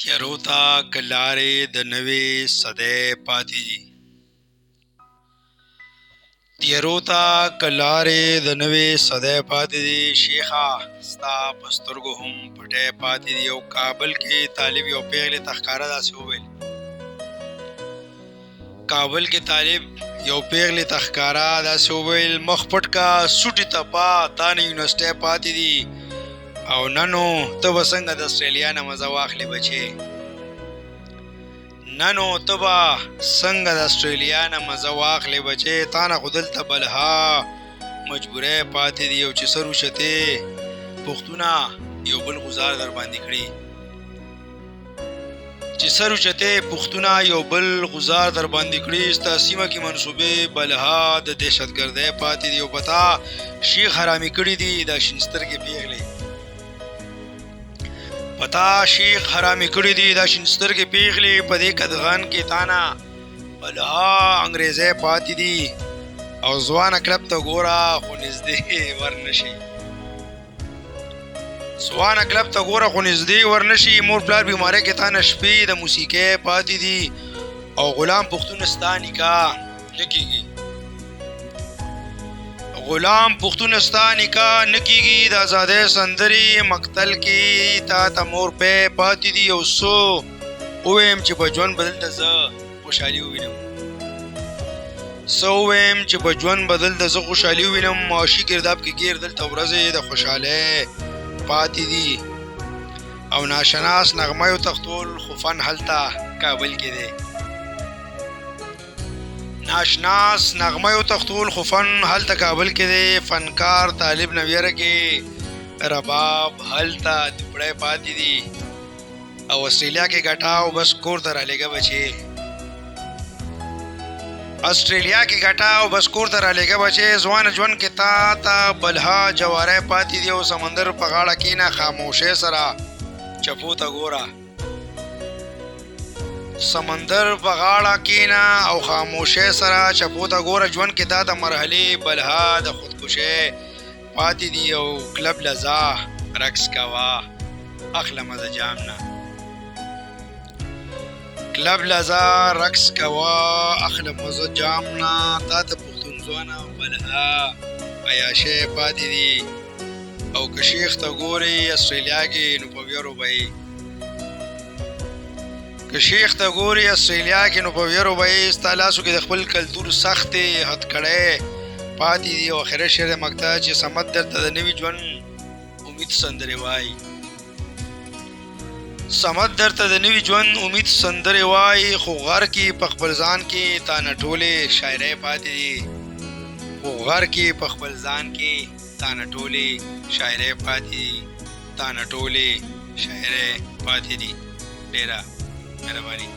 تیارو ته که لارې د نوې صدۍ پاتې دي. تیارو ته که لارې د نوې صدۍ پاتې دي، شیخه ستا په سترګو هم پټۍ پاتې دي. او کابل کې طالب یو پیغلې ته ښکاره داسې وویل، کابل کې طالب یو پیغلې ته ښکاره داسې وویل، مخ پټ کا سوټي ته پا تا نه یونیورسټۍ پاتې دي. او ننو ته به څنګه د استرالیا نه مزه واخلې بچې، ننو ته به څنګه د استرالیا نه مزه واخلې بچې، تا نه خو دلته بلها مجبورۍ پاتې دي. او چې سر وچتې پښتونه یو بل غزار در باندې کړي، چې سر وچتې پښتونه یو بل غزار در باندې کړي، ستا سیمه کې منصوبې بلها د دهشتګردۍ پاتې دي. او پتا شیخ حرامي کړي دي دا شین سترګې پیغلې، پتا شیخ حرامي کړي دي دا شین سترګې پیغلې، په دې قدغن کې تانا بلها انګریزۍ پاتې دي. او ځوانه کلب ته ګوره خو نږدې ورنشي، ځوانه کلب ته ګوره خو نږدې ورنشي، مور پلار بیماری کې تانا شپې د موسیقۍ پاتې دي. او غلام پښتون ستا نکاح نه کېږي، غلام پښتون ستا نکاح نه کېږي، د ازادۍ سندرې مقتل کې تا ته مور پی پاتې دي. او څو وویم چې په ژوند به دلته زه خوشحالي ووینم، څه وویم چې په ژوند به دلته زه خوشحالي ووینم، معاشي ګرداب کې ګیر دلته ورځې د خوشحالۍ پاتې دي. او ناشناس نغمه یو تختول خو فن هلته کابل کې دی، ناشناس نغمه یو تختول خو فن هلته کابل کې دی، فنکار طالب نویره کې رباب هلته دپړی پاتې دي. او استرالیا کې ګټاو بس کور ته رالېږه بچې، استرالیا کې ګټاو بس کور ته رالېږه بچې، ځوان ژوند کې تا ته بلها جواری پاتې دي. او سمندر په غاړه کېنه خاموشۍ سره چپو ته ګوره، سمندر په غاړه کېنه او خاموشۍ سره چپو ته ګوره، ژوند کې دا د مرحلې بلها د خودکشۍ پاتې دي. او کلب لزا رقص کوه اخله مزه جام نه، کلب لزا رقص کوه اخله مزه جام نه، تا ته پښتون ځوانه بلها عیاشۍ پاتې دي. او که شیخ ته ګورې استرالیا کې نو په ویرو به یې، که شیخ ته ګورې استرالیا کې نو په ویرو به یې، ستا لاسو کې د خپل کلتور سختې هتکړۍ پاتې دي. او آخري شعر مقطع چې صمد درته د نوي ژوند امید سندرې وایي، صمد درته د نوي ژوند امید سندرې وایي، خو غر کې په خپل ځان کې تا نه ټولې شاعرۍ پاتې دي، خو غر کې په خپل ځان کې تا نه ټولې شاعرۍ پاتې دي، تا نه ټولې شاعرۍ پاتې دي. ډېره مهرباني.